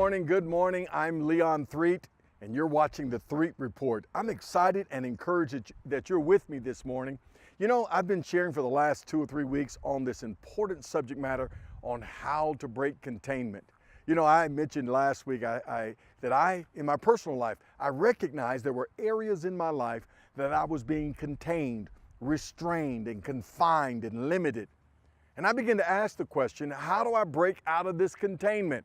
morning, good morning. I'm Leon Threet, and you're watching the Threet Report. I'm excited and encouraged that you're with me this morning. You know, I've been sharing for the last 2 or 3 weeks on this important subject matter on how to break containment. You know, I mentioned last week that in my personal life, I recognized there were areas in my life that I was being contained, restrained, and confined and limited. And I began to ask the question, how do I break out of this containment?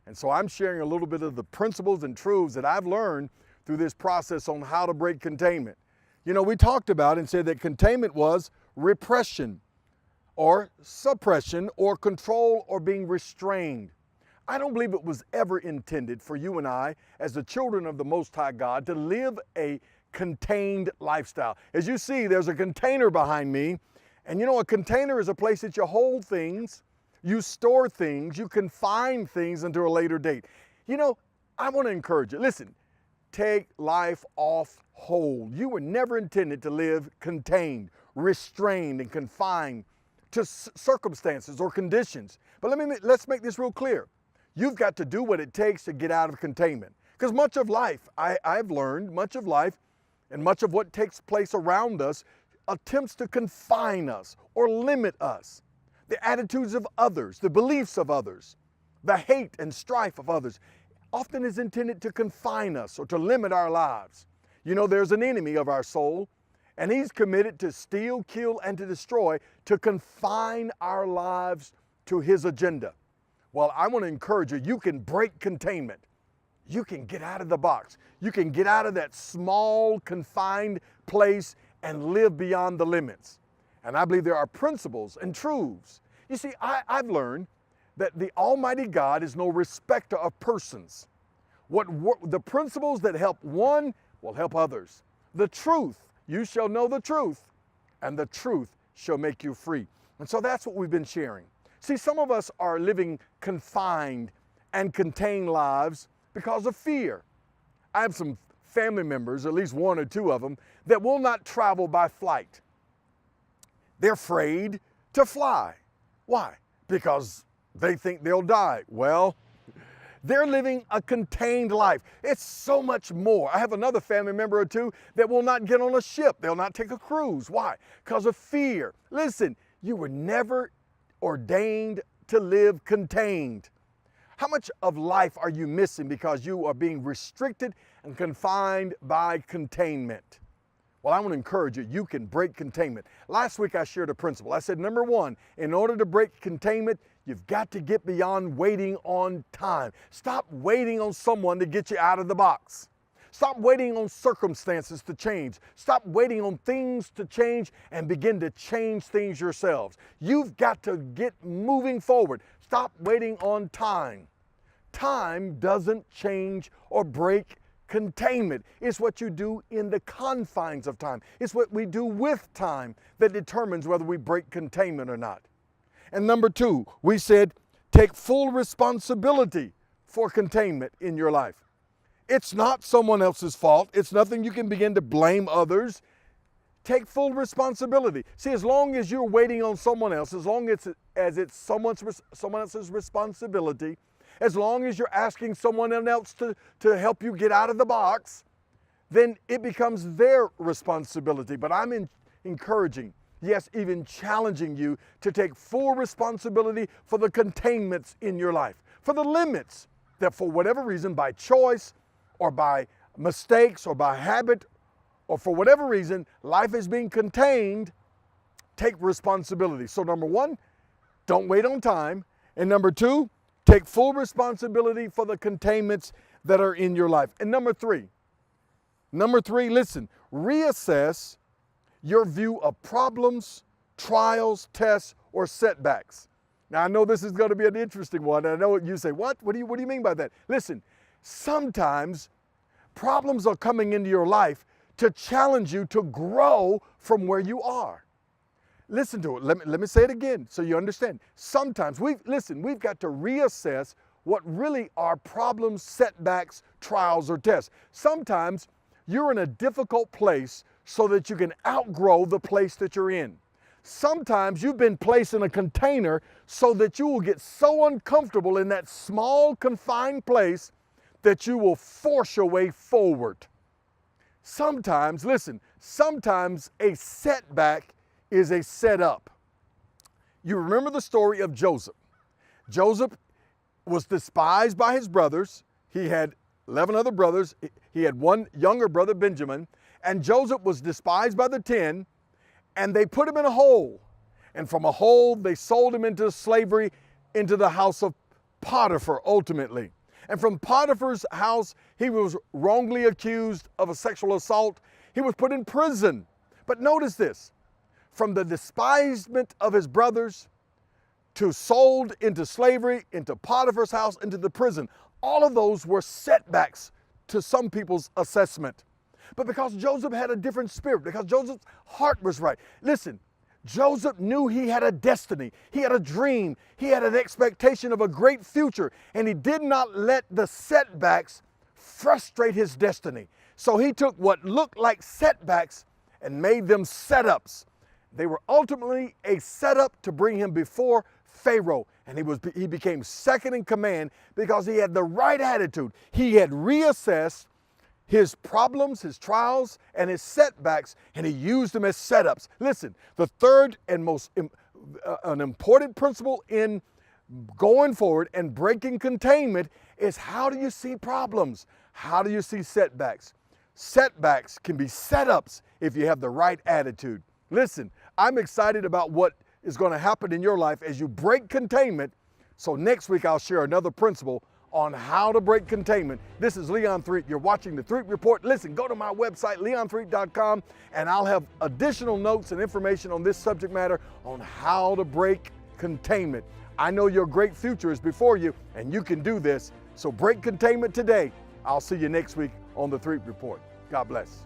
And so I'm sharing a little bit of the principles and truths that I've learned through this process on how to break containment. You know, we talked about and said that containment was repression or suppression or control or being restrained. I don't believe it was ever intended for you and I, as the children of the Most High God, to live a contained lifestyle. As you see, there's a container behind me. And you know, a container is a place that you hold things, you store things, you confine things until a later date. You know, I want to encourage you. Listen, take life off hold. You were never intended to live contained, restrained, and confined to circumstances or conditions. But let's make this real clear. You've got to do what it takes to get out of containment. Because much of life, I've learned, much of life and much of what takes place around us attempts to confine us or limit us. The attitudes of others, the beliefs of others, the hate and strife of others often is intended to confine us or to limit our lives. You know, there's an enemy of our soul, and he's committed to steal, kill, and to destroy, to confine our lives to his agenda. Well, I want to encourage you, you can break containment. You can get out of the box. You can get out of that small, confined place and live beyond the limits. And I believe there are principles and truths. You see, I've learned that the Almighty God is no respecter of persons. The principles that help one will help others. The truth, you shall know the truth, and the truth shall make you free. And so that's what we've been sharing. See, some of us are living confined and contained lives because of fear. I have some family members, at least one or two of them, that will not travel by flight. They're afraid to fly. Why? Because they think they'll die. Well, they're living a contained life. It's so much more. I have another family member or two that will not get on a ship. They'll not take a cruise. Why? Because of fear. Listen, you were never ordained to live contained. How much of life are you missing because you are being restricted and confined by containment? Well, I want to encourage you, you can break containment. Last week I shared a principle. I said, number one, in order to break containment, you've got to get beyond waiting on time. Stop waiting on someone to get you out of the box. Stop waiting on circumstances to change. Stop waiting on things to change and begin to change things yourselves. You've got to get moving forward. Stop waiting on time. Time doesn't change or break containment. It's what you do in the confines of time. It's what we do with time that determines whether we break containment or not. And number two, we said take full responsibility for containment in your life. It's not someone else's fault. It's nothing you can begin to blame others. Take full responsibility. See, as long as you're waiting on someone else, as long as it's someone else's responsibility, as long as you're asking someone else to help you get out of the box, then it becomes their responsibility. But I'm encouraging, yes, even challenging you to take full responsibility for the containments in your life, for the limits that for whatever reason, by choice or by mistakes or by habit or for whatever reason, life is being contained. Take responsibility. So number one, don't wait on time. And number two, take full responsibility for the containments that are in your life. And number three, listen, reassess your view of problems, trials, tests, or setbacks. Now, I know this is going to be an interesting one. I know what you say. What do you mean by that? Listen, sometimes problems are coming into your life to challenge you to grow from where you are. Listen to it. Let me say it again so you understand. Sometimes we've got to reassess what really are problems, setbacks, trials, or tests. Sometimes you're in a difficult place so that you can outgrow the place that you're in. Sometimes you've been placed in a container so that you will get so uncomfortable in that small, confined place that you will force your way forward. Sometimes, listen, sometimes a setback is a setup. You remember the story of Joseph. Joseph was despised by his brothers. He had 11 other brothers. He had one younger brother, Benjamin, and Joseph was despised by the 10, and they put him in a hole. And from a hole, they sold him into slavery into the house of Potiphar ultimately. And from Potiphar's house, he was wrongly accused of a sexual assault. He was put in prison. But notice this, from the despisement of his brothers to sold into slavery, into Potiphar's house, into the prison, all of those were setbacks to some people's assessment. But because Joseph had a different spirit, because Joseph's heart was right. Listen, Joseph knew he had a destiny, he had a dream, he had an expectation of a great future, and he did not let the setbacks frustrate his destiny. So he took what looked like setbacks and made them setups. They were ultimately a setup to bring him before Pharaoh, and he became second in command because he had the right attitude. He had reassessed his problems, his trials, and his setbacks, and he used them as setups. Listen, the third and most an important principle in going forward and breaking containment is, how do you see problems? How do you see setbacks? Setbacks can be setups if you have the right attitude. Listen, I'm excited about what is going to happen in your life as you break containment. So next week I'll share another principle on how to break containment. This is Leon Threet. You're watching the Threet Report. Listen, go to my website, leonthreet.com, and I'll have additional notes and information on this subject matter on how to break containment. I know your great future is before you, and you can do this. So break containment today. I'll see you next week on the Threet Report. God bless.